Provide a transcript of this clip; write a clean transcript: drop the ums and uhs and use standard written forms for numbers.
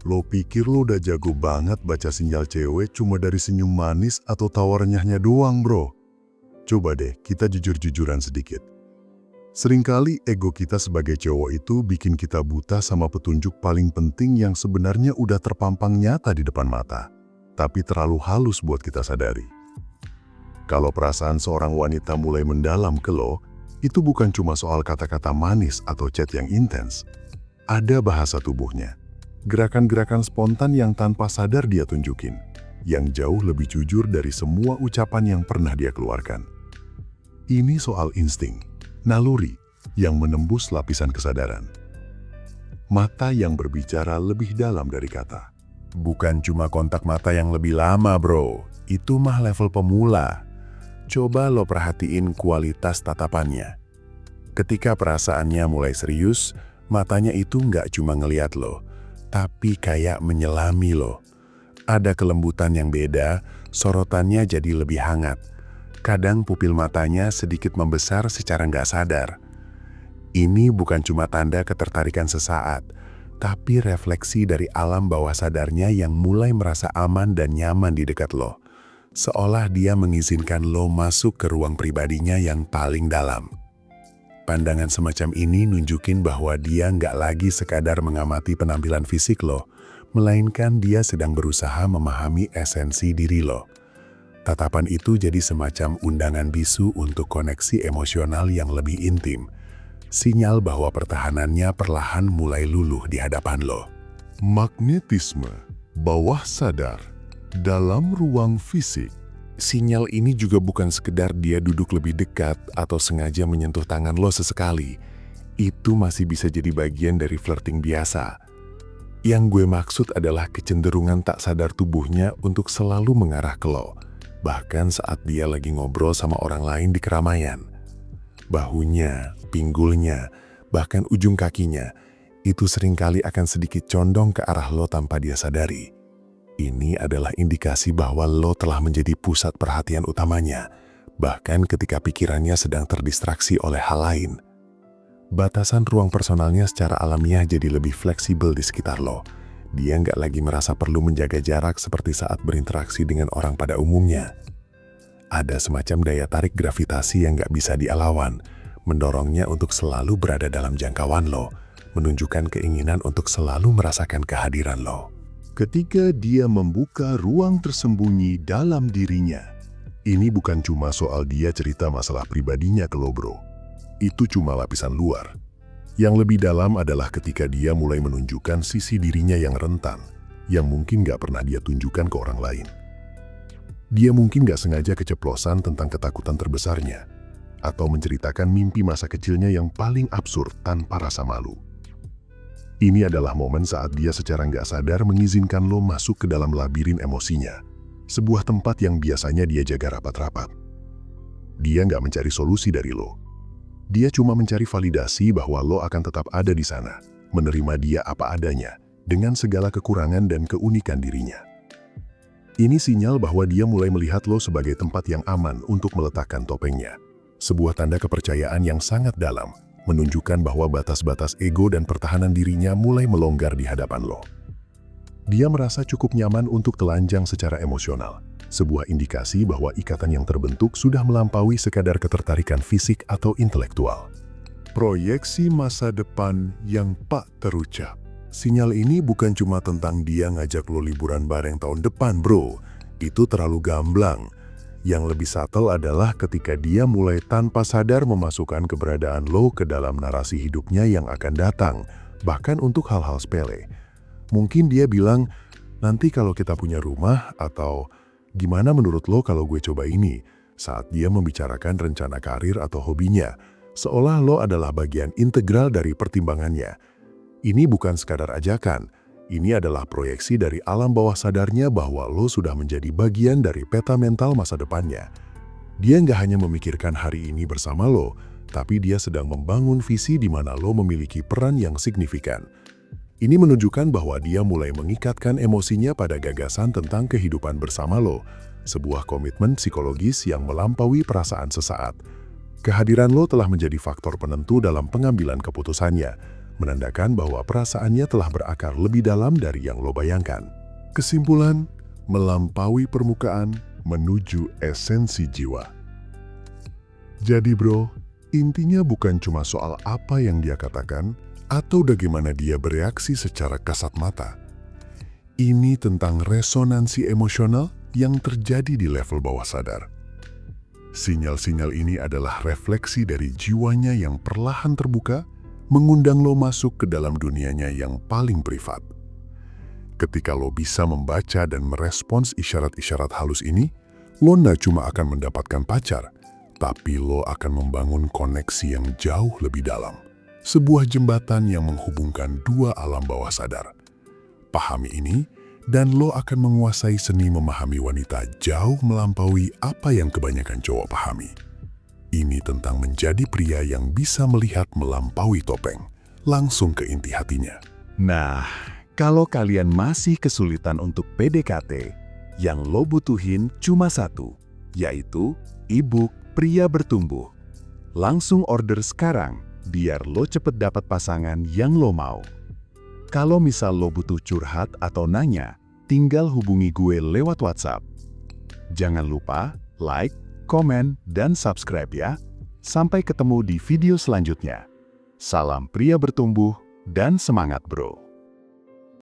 Lo pikir lo udah jago banget baca sinyal cewek cuma dari senyum manis atau tawa renyahnya doang, bro? Coba deh, kita jujur-jujuran sedikit. Seringkali ego kita sebagai cowok itu bikin kita buta sama petunjuk paling penting yang sebenarnya udah terpampang nyata di depan mata, tapi terlalu halus buat kita sadari. Kalau perasaan seorang wanita mulai mendalam ke lo, itu bukan cuma soal kata-kata manis atau chat yang intens. Ada bahasa tubuhnya, gerakan-gerakan spontan yang tanpa sadar dia tunjukin, yang jauh lebih jujur dari semua ucapan yang pernah dia keluarkan. Ini soal insting, naluri yang menembus lapisan kesadaran. Mata yang berbicara lebih dalam dari kata. Bukan cuma kontak mata yang lebih lama, bro. Itu mah level pemula. Coba lo perhatiin kualitas tatapannya. Ketika perasaannya mulai serius, matanya itu nggak cuma ngeliat lo, tapi kayak menyelami lo. Ada kelembutan yang beda, sorotannya jadi lebih hangat. Kadang pupil matanya sedikit membesar secara nggak sadar. Ini bukan cuma tanda ketertarikan sesaat, tapi refleksi dari alam bawah sadarnya yang mulai merasa aman dan nyaman di dekat lo. Seolah dia mengizinkan lo masuk ke ruang pribadinya yang paling dalam. Pandangan semacam ini nunjukin bahwa dia nggak lagi sekadar mengamati penampilan fisik lo, melainkan dia sedang berusaha memahami esensi diri lo. Tatapan itu jadi semacam undangan bisu untuk koneksi emosional yang lebih intim. Sinyal bahwa pertahanannya perlahan mulai luluh di hadapan lo. Magnetisme, bawah sadar, dalam ruang fisik. Sinyal ini juga bukan sekedar dia duduk lebih dekat atau sengaja menyentuh tangan lo sesekali. Itu masih bisa jadi bagian dari flirting biasa. Yang gue maksud adalah kecenderungan tak sadar tubuhnya untuk selalu mengarah ke lo. Bahkan saat dia lagi ngobrol sama orang lain di keramaian. Bahunya, pinggulnya, bahkan ujung kakinya, itu seringkali akan sedikit condong ke arah lo tanpa dia sadari. Ini adalah indikasi bahwa lo telah menjadi pusat perhatian utamanya, bahkan ketika pikirannya sedang terdistraksi oleh hal lain. Batasan ruang personalnya secara alamiah jadi lebih fleksibel di sekitar lo. Dia nggak lagi merasa perlu menjaga jarak seperti saat berinteraksi dengan orang pada umumnya. Ada semacam daya tarik gravitasi yang nggak bisa dilawan, mendorongnya untuk selalu berada dalam jangkauan lo, menunjukkan keinginan untuk selalu merasakan kehadiran lo. Ketika dia membuka ruang tersembunyi dalam dirinya, ini bukan cuma soal dia cerita masalah pribadinya ke lo, bro. Itu cuma lapisan luar. Yang lebih dalam adalah ketika dia mulai menunjukkan sisi dirinya yang rentan, yang mungkin gak pernah dia tunjukkan ke orang lain. Dia mungkin gak sengaja keceplosan tentang ketakutan terbesarnya, atau menceritakan mimpi masa kecilnya yang paling absurd tanpa rasa malu. Ini adalah momen saat dia secara nggak sadar mengizinkan lo masuk ke dalam labirin emosinya, sebuah tempat yang biasanya dia jaga rapat-rapat. Dia nggak mencari solusi dari lo. Dia cuma mencari validasi bahwa lo akan tetap ada di sana, menerima dia apa adanya, dengan segala kekurangan dan keunikan dirinya. Ini sinyal bahwa dia mulai melihat lo sebagai tempat yang aman untuk meletakkan topengnya. Sebuah tanda kepercayaan yang sangat dalam, menunjukkan bahwa batas-batas ego dan pertahanan dirinya mulai melonggar di hadapan lo. Dia merasa cukup nyaman untuk telanjang secara emosional, sebuah indikasi bahwa ikatan yang terbentuk sudah melampaui sekadar ketertarikan fisik atau intelektual. Proyeksi masa depan yang tak terucap. Sinyal ini bukan cuma tentang dia ngajak lo liburan bareng tahun depan, bro. Itu terlalu gamblang. Yang lebih subtle adalah ketika dia mulai tanpa sadar memasukkan keberadaan lo ke dalam narasi hidupnya yang akan datang, bahkan untuk hal-hal sepele. Mungkin dia bilang, nanti kalau kita punya rumah, atau gimana menurut lo kalau gue coba ini, saat dia membicarakan rencana karir atau hobinya, seolah lo adalah bagian integral dari pertimbangannya. Ini bukan sekadar ajakan. Ini adalah proyeksi dari alam bawah sadarnya bahwa lo sudah menjadi bagian dari peta mental masa depannya. Dia nggak hanya memikirkan hari ini bersama lo, tapi dia sedang membangun visi di mana lo memiliki peran yang signifikan. Ini menunjukkan bahwa dia mulai mengikatkan emosinya pada gagasan tentang kehidupan bersama lo, sebuah komitmen psikologis yang melampaui perasaan sesaat. Kehadiran lo telah menjadi faktor penentu dalam pengambilan keputusannya, menandakan bahwa perasaannya telah berakar lebih dalam dari yang lo bayangkan. Kesimpulan, melampaui permukaan menuju esensi jiwa. Jadi bro, intinya bukan cuma soal apa yang dia katakan atau bagaimana dia bereaksi secara kasat mata. Ini tentang resonansi emosional yang terjadi di level bawah sadar. Sinyal-sinyal ini adalah refleksi dari jiwanya yang perlahan terbuka, mengundang lo masuk ke dalam dunianya yang paling privat. Ketika lo bisa membaca dan merespons isyarat-isyarat halus ini, lo nggak cuma akan mendapatkan pacar, tapi lo akan membangun koneksi yang jauh lebih dalam. Sebuah jembatan yang menghubungkan dua alam bawah sadar. Pahami ini, dan lo akan menguasai seni memahami wanita jauh melampaui apa yang kebanyakan cowok pahami. Ini tentang menjadi pria yang bisa melihat melampaui topeng, langsung ke inti hatinya. Nah, kalau kalian masih kesulitan untuk PDKT, yang lo butuhin cuma satu, yaitu e-book Pria Bertumbuh. Langsung order sekarang, biar lo cepet dapat pasangan yang lo mau. Kalau misal lo butuh curhat atau nanya, tinggal hubungi gue lewat WhatsApp. Jangan lupa like, komen, dan subscribe ya. Sampai ketemu di video selanjutnya. Salam pria bertumbuh dan semangat bro.